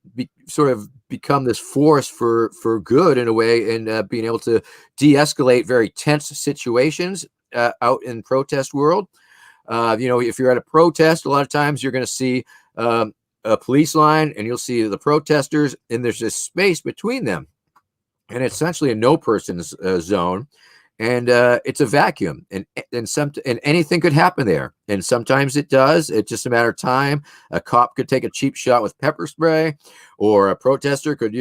sort of become this force for good in a way, and being able to de-escalate very tense situations out in protest world. If you're at a protest, a lot of times you're going to see a police line, and you'll see the protesters, and there's this space between them, and it's essentially a no person's zone. And it's a vacuum, and anything could happen there. And sometimes it does. It's just a matter of time. A cop could take a cheap shot with pepper spray, or a protester could,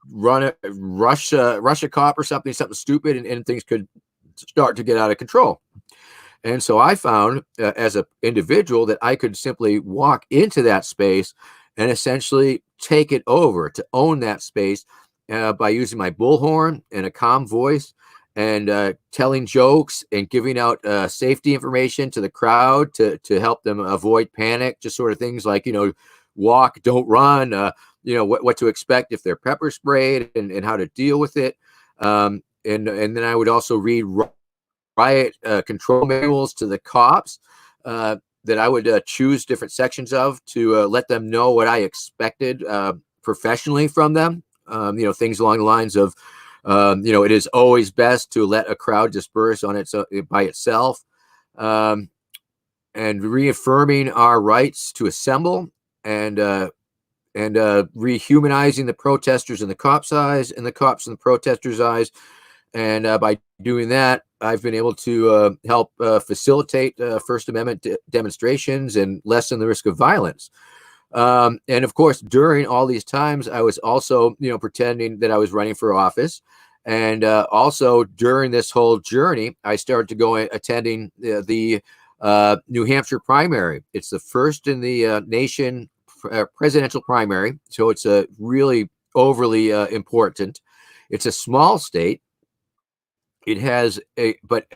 rush a cop or something stupid, and things could start to get out of control. And so I found as an individual that I could simply walk into that space and essentially take it over, to own that space by using my bullhorn and a calm voice, and telling jokes and giving out safety information to the crowd to help them avoid panic, just sort of things like, walk, don't run, what to expect if they're pepper sprayed, and how to deal with it. And then I would also read riot control manuals to the cops that I would choose different sections of to let them know what I expected professionally from them. Things along the lines of, it is always best to let a crowd disperse on its by itself, and reaffirming our rights to assemble, and rehumanizing the protesters in the cops' eyes, and the cops in the protesters' eyes. And by doing that, I've been able to help facilitate First Amendment demonstrations and lessen the risk of violence. And of course, during all these times, I was also, pretending that I was running for office. And also during this whole journey, I started to go attending the New Hampshire primary. It's the first in the nation presidential primary. So it's really overly important. It's a small state. It has but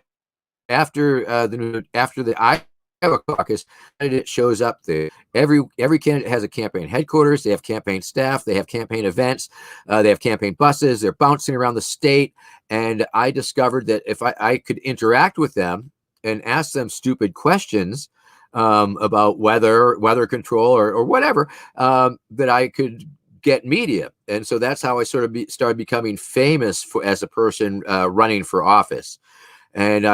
after the Iowa caucus, candidate shows up there. Every candidate has a campaign headquarters. They have campaign staff. They have campaign events. They have campaign buses. They're bouncing around the state. And I discovered that if I could interact with them and ask them stupid questions about weather control or whatever, that I could get media. And so that's how I sort of started becoming famous as a person running for office. And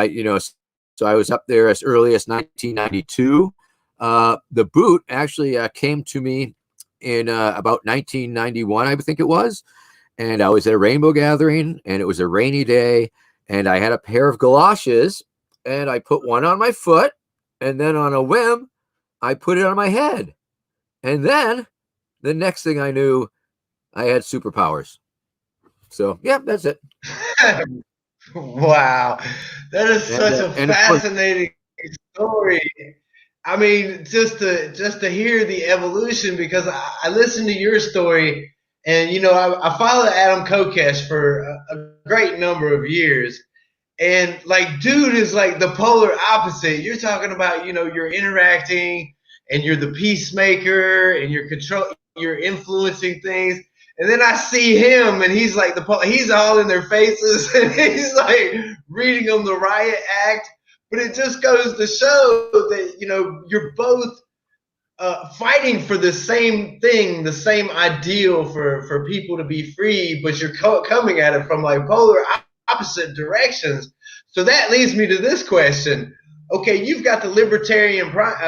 so I was up there as early as 1992. The boot actually came to me in about 1991, I think it was. And I was at a rainbow gathering, and it was a rainy day, and I had a pair of galoshes, and I put one on my foot, and then on a whim, I put it on my head. And then the next thing I knew, I had superpowers. So, yeah, that's it. Wow. That is such a fascinating story. I mean, just to hear the evolution, because I listened to your story, and I followed Adam Kokesh for a great number of years, and like, dude is like the polar opposite. You're talking about, you're interacting, and you're the peacemaker, and you're influencing things. And then I see him, and he's like he's all in their faces, and he's like reading them the riot act. But it just goes to show that you're both fighting for the same thing, the same ideal for people to be free, but you're coming at it from like polar opposite directions. So that leads me to this question. Okay, you've got the Libertarian what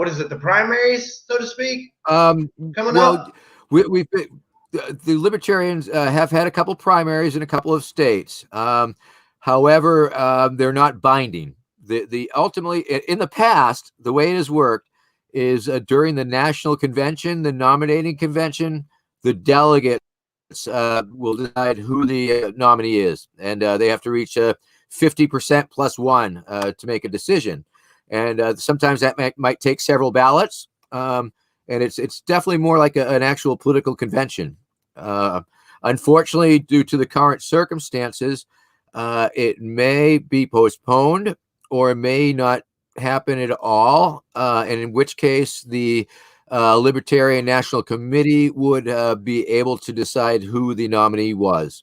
is it, the primaries, so to speak, coming up? We've been, the Libertarians have had a couple primaries in a couple of states. However, they're not binding. The ultimately, in the past, the way it has worked is during the national convention, the nominating convention, the delegates will decide who the nominee is, and they have to reach 50% plus one to make a decision. And sometimes that might take several ballots. And it's definitely more like an actual political convention. Unfortunately, due to the current circumstances, it may be postponed, or it may not happen at all, and in which case the Libertarian National Committee would be able to decide who the nominee was.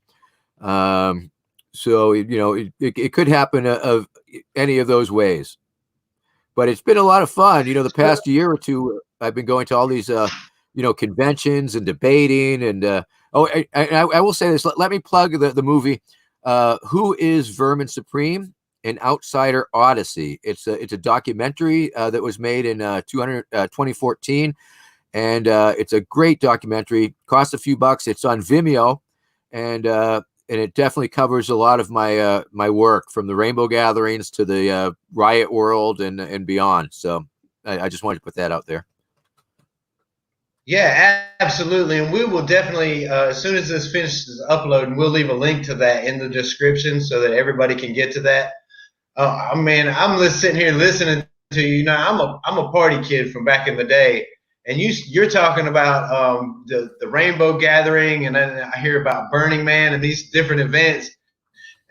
So, you know, it could happen of any of those ways. But it's been a lot of fun. You know, the past year or two, I've been going to all these, you know, conventions and debating. And I will say this. Let me plug the movie. Who is Vermin Supreme? An Outsider Odyssey. It's a documentary that was made in 2014, and it's a great documentary. Costs a few bucks. It's on Vimeo, and it definitely covers a lot of my my work, from the Rainbow Gatherings to the Riot World and beyond. So I just wanted to put that out there. Yeah, absolutely. And we will definitely, as soon as this finishes uploading, we'll leave a link to that in the description so that everybody can get to that. I mean, I'm just sitting here listening to you. You know, I'm a party kid from back in the day, and you're talking about the Rainbow Gathering, and then I hear about Burning Man and these different events,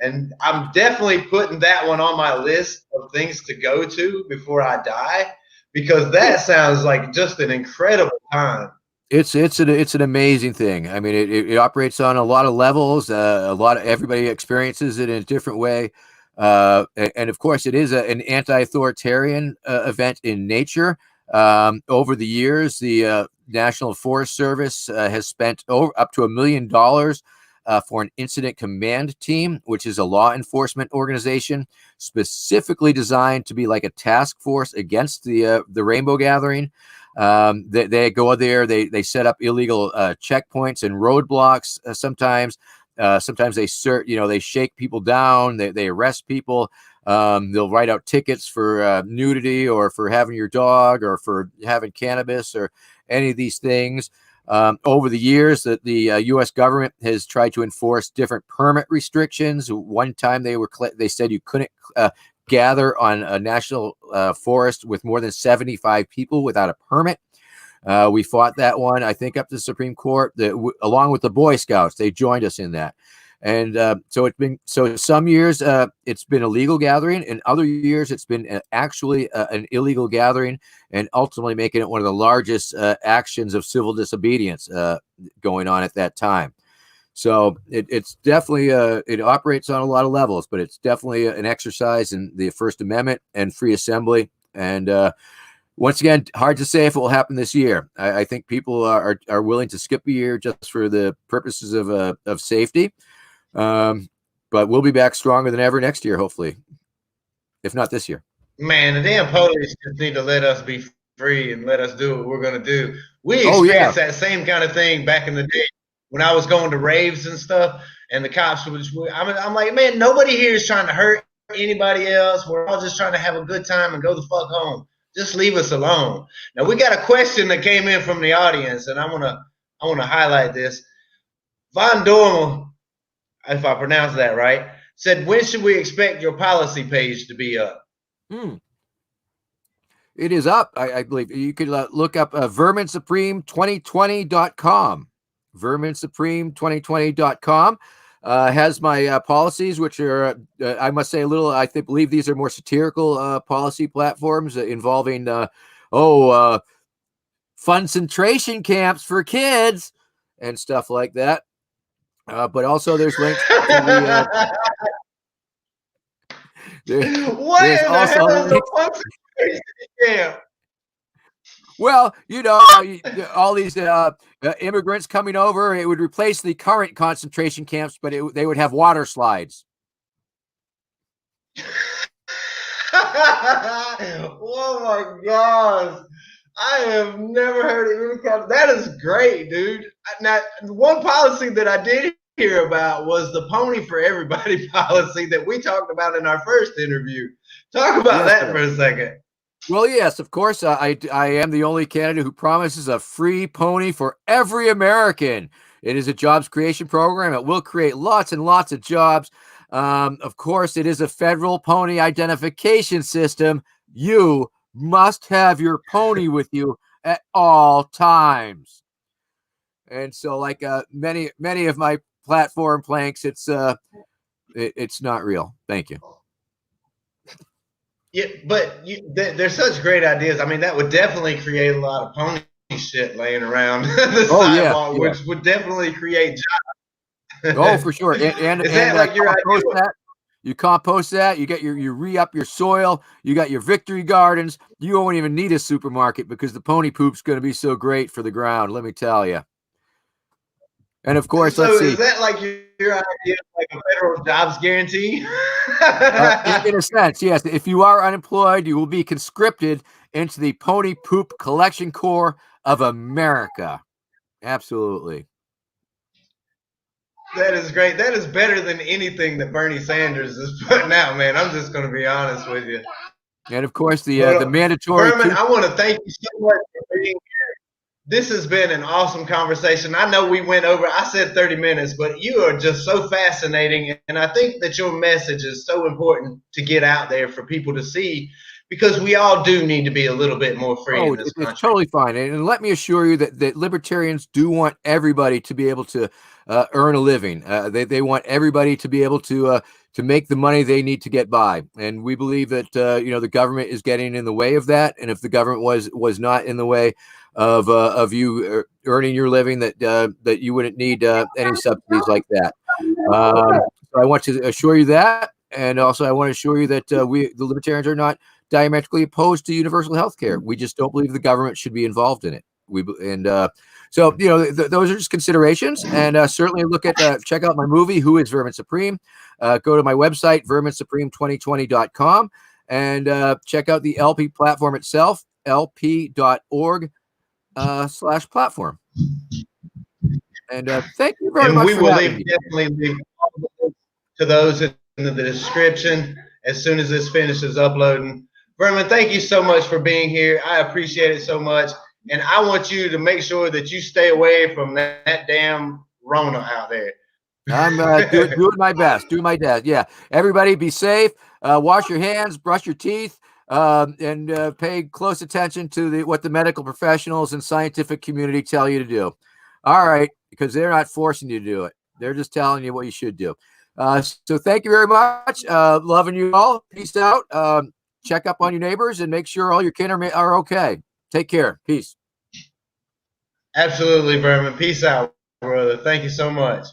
and I'm definitely putting that one on my list of things to go to before I die, because that sounds like just an incredible time. It's an amazing thing. I mean, it operates on a lot of levels. A lot of everybody experiences it in a different way. And of course, it is an anti-authoritarian event in nature. Over the years, the National Forest Service has spent up to $1 million for an incident command team, which is a law enforcement organization specifically designed to be like a task force against the Rainbow Gathering. They go there, they set up illegal checkpoints and roadblocks sometimes. Sometimes they they shake people down, they arrest people. They'll write out tickets for nudity, or for having your dog, or for having cannabis, or any of these things. Over the years, that the U.S. government has tried to enforce different permit restrictions. One time they said you couldn't gather on a national forest with more than 75 people without a permit. We fought that one, I think, up to the Supreme Court, along with the Boy Scouts. They joined us in that. And so some years it's been a legal gathering, and other years it's been actually an illegal gathering, and ultimately making it one of the largest actions of civil disobedience going on at that time. So it's definitely it operates on a lot of levels, but it's definitely an exercise in the First Amendment and free assembly. And once again, hard to say if it will happen this year. I think people are willing to skip a year just for the purposes of safety. But we'll be back stronger than ever next year, hopefully, if not this year. Man, the damn police just need to let us be free and let us do what we're going to do. We experienced that same kind of thing back in the day when I was going to raves and stuff, and the cops would. I'm like, man, nobody here is trying to hurt anybody else. We're all just trying to have a good time and go the fuck home. Just leave us alone. Now, we got a question that came in from the audience, and I want to highlight this. Von Dormel, if I pronounce that right, said, when should we expect your policy page to be up? It is up, I believe. You could look up verminsupreme2020.com. Verminsupreme2020.com has my policies, which are, I must say, I believe these are more satirical policy platforms involving, concentration camps for kids and stuff like that. But also there's links to the what in the hell is a concentration camp? Well, all these immigrants coming over, it would replace the current concentration camps, but they would have water slides. Oh my gosh. I have never heard of any kind of, that is great, dude. Now, one policy that I did hear about was the pony for everybody policy that we talked about in our first interview. Talk about that for a second. Well, yes, of course. I am the only candidate who promises a free pony for every American. It is a jobs creation program. It will create lots and lots of jobs. Of course, it is a federal pony identification system. You must have your pony with you at all times. And so, like many of my platform planks, it's not real. Thank you. Yeah, but they're such great ideas. I mean, that would definitely create a lot of pony shit laying around the Oh yeah, sidewalk, yeah. which would definitely create Oh, jobs. for sure. And Is that like your compost idea? that. You compost that. You get you re-up your soil. You got your victory gardens. You won't even need a supermarket because the pony poop's going to be so great for the ground. Let me tell you. And of course, let's So is see. that like your idea of like a federal jobs guarantee? In a sense, yes. If you are unemployed, you will be conscripted into the Pony Poop Collection Corps of America. Absolutely. That is great. That is better than anything that Bernie Sanders is putting out, man. I'm just going to be honest with you. And of course, the Well, mandatory Vermin, I want to thank you so much for being here. This has been an awesome conversation. I know we went over, I said 30 minutes, but you are just so fascinating. And I think that your message is so important to get out there for people to see, because we all do need to be a little bit more free Oh, in this it's country. totally fine. And let me assure you that libertarians do want everybody to be able to earn a living. They want everybody to be able to make the money they need to get by. And we believe that the government is getting in the way of that. And if the government was not in the way of you earning your living, that you wouldn't need any subsidies like that. So I want to assure you that. And also, I want to assure you that the libertarians, are not diametrically opposed to universal health care. We just don't believe the government should be involved in it. So those are just considerations. And certainly check out my movie, Who is Vermin Supreme? Go to my website, verminsupreme2020.com, and check out the LP platform itself, lp.org/platform. And thank you very And much we for will having me. definitely leave all the links to those in the description as soon as this finishes uploading. Vermin, thank you so much for being here. I appreciate it so much. And I want you to make sure that you stay away from that damn Rona out there. I'm doing my best. Doing my best. Yeah. Everybody be safe. Wash your hands, brush your teeth, and pay close attention to what the medical professionals and scientific community tell you to do. All right. Because they're not forcing you to do it. They're just telling you what you should do. So thank you very much. Loving you all. Peace out. Check up on your neighbors and make sure all your kin are okay. Take care. Peace. Absolutely, Vermin. Peace out, brother. Thank you so much.